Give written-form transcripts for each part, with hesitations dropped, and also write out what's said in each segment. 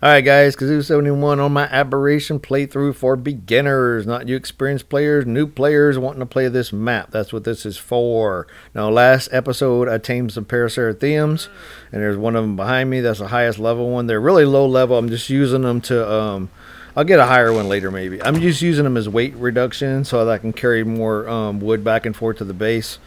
Alright guys, Kazoo71 on my Aberration playthrough for beginners, not you experienced players, new players wanting to play this map. That's what this is for. Now last episode I tamed some Paraceratheums, and there's one of them behind me. That's the highest level one. They're really low level. I'm just using them to, I'll get a higher one later maybe. I'm just using them as weight reduction so that I can carry more wood back and forth to the base.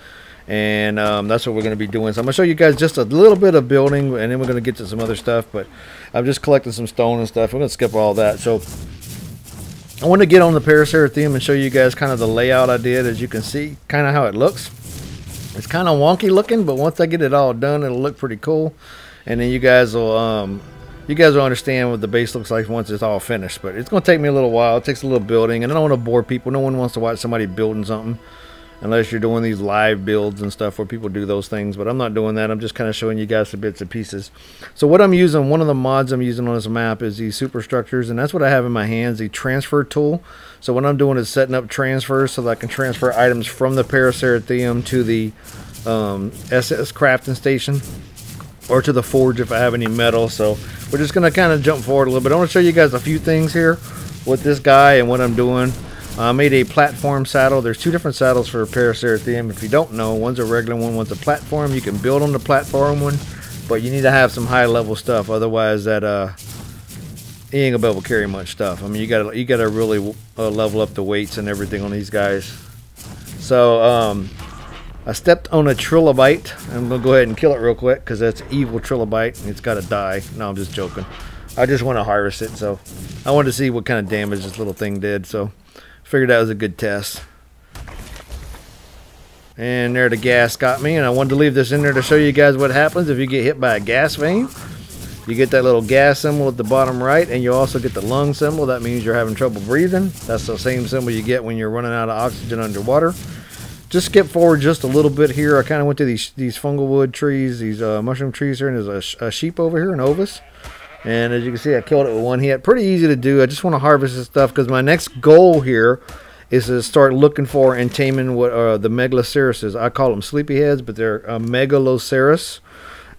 And that's what we're going to be doing. So I'm going to show you guys just a little bit of building, and then we're going to get to some other stuff. But I've just collected some stone and stuff. We're going to skip all that. So I want to get on the Paraceratheum and show you guys kind of the layout I did. As you can see, kind of how it looks. It's kind of wonky looking, but once I get it all done, it'll look pretty cool. And then you guys will understand what the base looks like once it's all finished. But it's going to take me a little while. It takes a little building, and I don't want to bore people. No one wants to watch somebody building something, unless you're doing these live builds and stuff where people do those things. But I'm not doing that. I'm just kind of showing you guys the bits and pieces. So what I'm using, one of the mods I'm using on this map is these superstructures, and that's what I have in my hands, the transfer tool. So what I'm doing is setting up transfers so that I can transfer items from the Paraceratheum to the SS crafting station, or to the forge if I have any metal. So we're just going to kind of jump forward a little bit. I want to show you guys a few things here with this guy and what I'm doing. I made a platform saddle. There's two different saddles for a Paraceratheum. If you don't know, one's a regular one, one's a platform. You can build on the platform one, but you need to have some high level stuff. Otherwise, that you ain't gonna be able to carry much stuff. I mean, you gotta really level up the weights and everything on these guys. So I stepped on a trilobite. I'm gonna go ahead and kill it real quick because that's evil trilobite and it's gotta die. No, I'm just joking. I just want to harvest it, so I wanted to see what kind of damage this little thing did. So figured that was a good test. And there the gas got me, and I wanted to leave this in there to show you guys what happens if you get hit by a gas vein. You get that little gas symbol at the bottom right, and you also get the lung symbol. That means you're having trouble breathing. That's the same symbol you get when you're running out of oxygen underwater. Just skip forward just a little bit here. I kind of went to these fungal wood trees, these mushroom trees here, and there's a sheep over here, an ovis. And as you can see, I killed it with one hit. Pretty easy to do. I just want to harvest this stuff because my next goal here is to start looking for and taming what the Megaloceruses. I call them sleepyheads, but they're Megalocerus.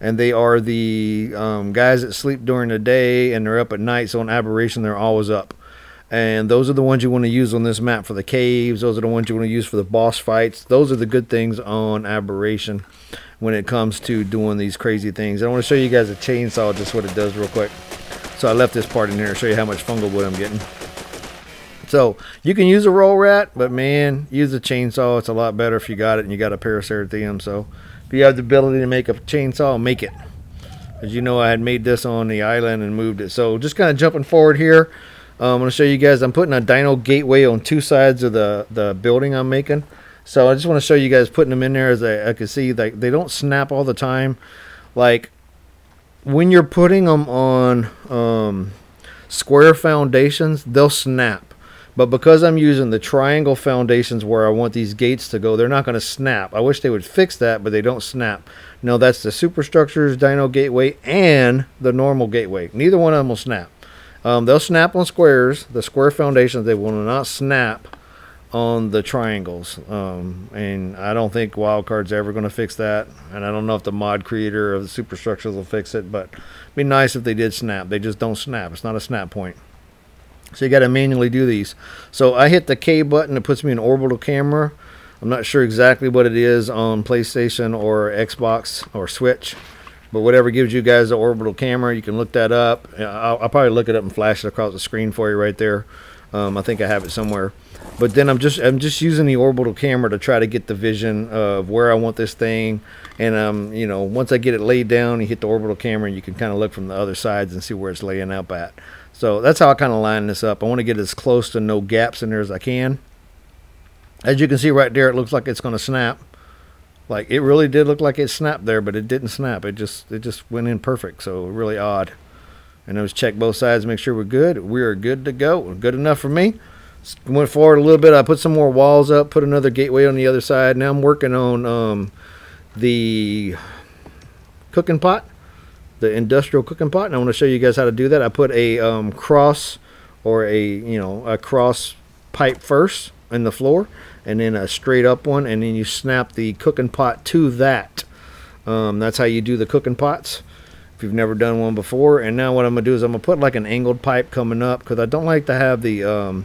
And they are the guys that sleep during the day and they're up at night. So on Aberration, they're always up. And those are the ones you want to use on this map for the caves. Those are the ones you want to use for the boss fights. Those are the good things on Aberration when it comes to doing these crazy things. I want to show you guys a chainsaw, just what it does real quick. So I left this part in here to show you how much fungal wood I'm getting. So you can use a roll rat, but man, use a chainsaw. It's a lot better if you got it and you got a Paraceratheum. So if you have the ability to make a chainsaw, make it. As you know, I had made this on the island and moved it. So just kind of jumping forward here. I'm going to show you guys, I'm putting a Dino gateway on two sides of the building I'm making. So I just want to show you guys putting them in there. As I can see, they don't snap all the time. Like when you're putting them on square foundations, they'll snap. But because I'm using the triangle foundations where I want these gates to go, they're not going to snap. I wish they would fix that, but they don't snap. No, that's the superstructures, Dino gateway, and the normal gateway. Neither one of them will snap. They'll snap on squares, the square foundations. They will not snap on the triangles. And I don't think Wildcard's ever going to fix that. And I don't know if the mod creator of the superstructures will fix it, but it'd be nice if they did snap. They just don't snap. It's not a snap point. So you got to manually do these. So I hit the K button. It puts me in orbital camera. I'm not sure exactly what it is on PlayStation or Xbox or Switch, but whatever gives you guys the orbital camera, you can look that up. I'll probably look it up and flash it across the screen for you right there. I think I have it somewhere. But then I'm just using the orbital camera to try to get the vision of where I want this thing. And you know, once I get it laid down, you hit the orbital camera, and you can kind of look from the other sides and see where it's laying up at. So that's how I kind of line this up. I want to get as close to no gaps in there as I can. As you can see right there, it looks like it's going to snap. Like it really did look like it snapped there, but it didn't snap. It just went in perfect. So really odd. And I was check both sides, make sure we're good. We are good to go. Good enough for me. Went forward a little bit. I put some more walls up, put another gateway on the other side. Now I'm working on the cooking pot, the industrial cooking pot, and I want to show you guys how to do that. I put a cross, or a cross pipe first in the floor, and then a straight up one, and then you snap the cooking pot to that. That's how you do the cooking pots. if you've never done one before. And now what I'm going to do is I'm going to put like an angled pipe coming up, because I don't like to have the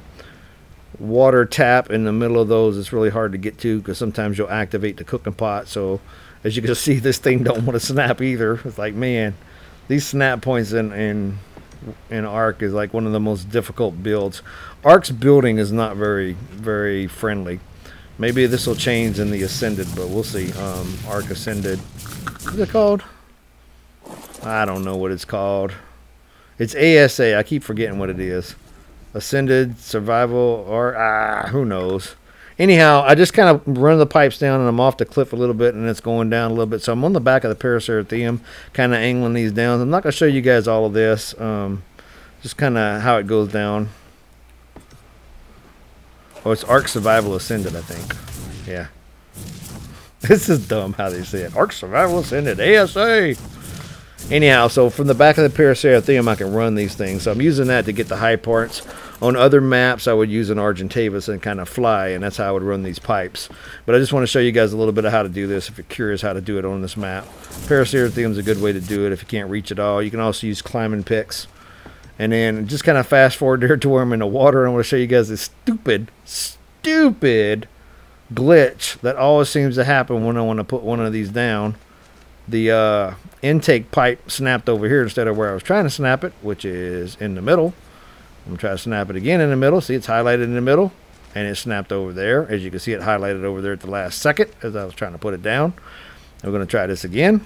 water tap in the middle of those. It's really hard to get to, because sometimes you'll activate the cooking pot. So as you can see, this thing don't want to snap either. It's like, man, these snap points in Ark is like one of the most difficult builds. Ark's building is not very friendly. Maybe this will change in the Ascended, but we'll see. Ark Ascended. What's it called? I don't know what it's called. It's ASA. I keep forgetting what it is. Ascended, Survival, or who knows. Anyhow, I just kind of run the pipes down, and I'm off the cliff a little bit, and it's going down a little bit. So I'm on the back of the Paraceratherium, kind of angling these down. I'm not going to show you guys all of this. Just kind of how it goes down. Oh, it's Ark Survival Ascended, I think. Yeah. This is dumb how they say it. Ark Survival Ascended, ASA. Anyhow, so from the back of the Paraceratherium, I can run these things. So I'm using that to get the high parts. On other maps, I would use an Argentavis and kind of fly, and that's how I would run these pipes. But I just want to show you guys a little bit of how to do this if you're curious how to do it on this map. Paraceratherium is a good way to do it if you can't reach it all. You can also use climbing picks. And then just kind of fast forward there to where I'm in the water, and I'm going to show you guys this stupid glitch that always seems to happen when I want to put one of these down. The intake pipe snapped over here instead of where I was trying to snap it, which is in the middle. I'm going to try to snap it again in the middle. See, it's highlighted in the middle, and it snapped over there. As you can see, it highlighted over there at the last second as I was trying to put it down. I'm going to try this again.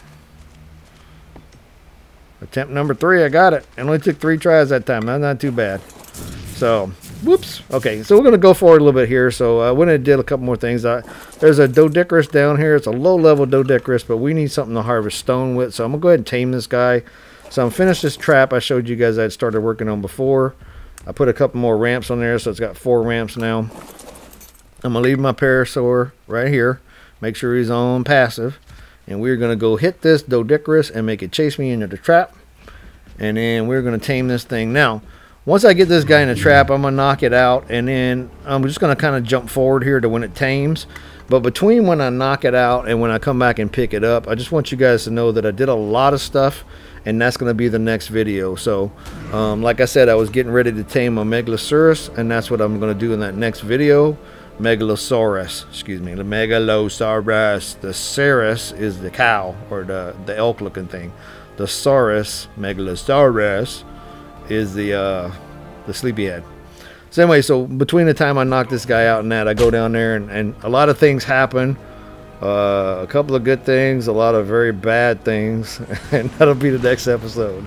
Attempt number 3, I got it. It only took 3 tries that time. That's not too bad. So, whoops. Okay, so we're going to go forward a little bit here. So I went and did a couple more things. There's a Doedicurus down here. It's a low-level Doedicurus, but we need something to harvest stone with. So I'm going to go ahead and tame this guy. So I'm finished this trap I showed you guys I'd started working on before. I put a couple more ramps on there, so it's got 4 ramps now. I'm going to leave my Parasaur right here. Make sure he's on passive. And we're going to go hit this Doedicurus and make it chase me into the trap. And then we're going to tame this thing. Now, once I get this guy in the trap, I'm going to knock it out. And then I'm just going to kind of jump forward here to when it tames. But between when I knock it out and when I come back and pick it up, I just want you guys to know that I did a lot of stuff. And that's going to be the next video. So, like I said, I was getting ready to tame a Megalosaurus. And that's what I'm going to do in that next video. Megalosaurus, excuse me, the Megalosaurus. The Saurus is the cow, or the elk looking thing. The Saurus, Megalosaurus, is the sleepyhead. So anyway, so between the time I knock this guy out and that, I go down there, and a lot of things happen. A couple of good things, a lot of very bad things, and that'll be the next episode.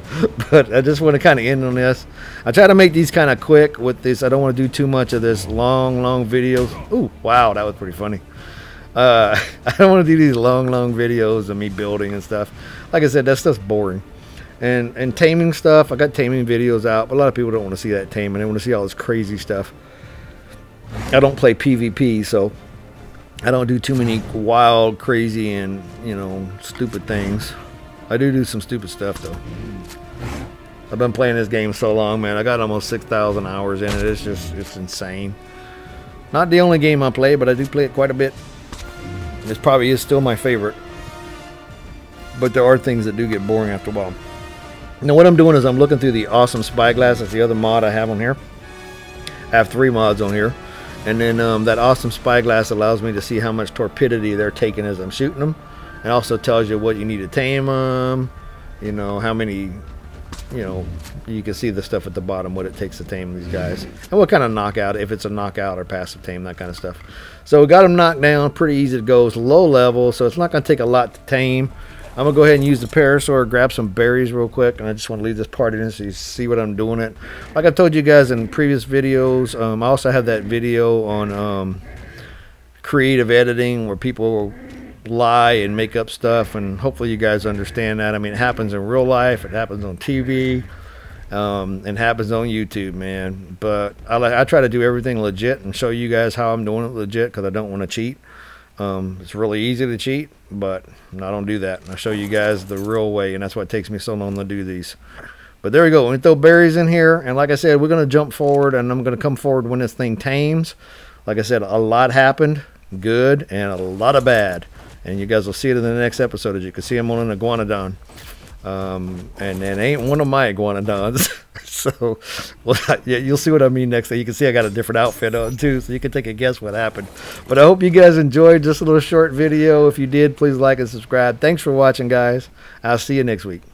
But I just want to kind of end on this. I try to make these kind of quick with this. I don't want to do too much of this long videos. Ooh, wow, that was pretty funny. I don't want to do these long videos of me building and stuff. Like I said, that stuff's boring. And taming stuff, I got taming videos out, but a lot of people don't want to see that taming. They want to see all this crazy stuff. I don't play PvP, so I don't do too many wild, crazy, and, you know, stupid things. I do some stupid stuff, though. I've been playing this game so long, man. I got almost 6,000 hours in it. It's insane. Not the only game I play, but I do play it quite a bit. This probably is still my favorite. But there are things that do get boring after a while. Now, what I'm doing is I'm looking through the awesome spyglass. That's the other mod I have on here. I have 3 mods on here. And then that awesome spyglass allows me to see how much torpidity they're taking as I'm shooting them. It also tells you what you need to tame them. You know, how many, you know, you can see the stuff at the bottom, what it takes to tame these guys. And what kind of knockout, if it's a knockout or passive tame, that kind of stuff. So we got them knocked down, pretty easy to go. It's low level, so it's not going to take a lot to tame. I'm going to go ahead and use the Parasaur, grab some berries real quick, and I just want to leave this part in so you see what I'm doing it. Like I told you guys in previous videos, I also have that video on creative editing where people lie and make up stuff, and hopefully you guys understand that. I mean, it happens in real life, it happens on TV, and happens on YouTube, man. But I try to do everything legit and show you guys how I'm doing it legit, because I don't want to cheat. It's really easy to cheat, but I don't do that. I show you guys the real way, and that's why it takes me so long to do these. But there we go. We throw berries in here, and like I said, we're going to jump forward, and I'm going to come forward when this thing tames. Like I said, a lot happened, good, and a lot of bad. And you guys will see it in the next episode. As you can see, I'm on an iguanodon. And then ain't one of my iguanodons. So, well, yeah, you'll see what I mean next time. You can see I got a different outfit on too, so you can take a guess what happened. But I hope you guys enjoyed this little short video. If you did, please like and subscribe. Thanks for watching, guys. I'll see you next week.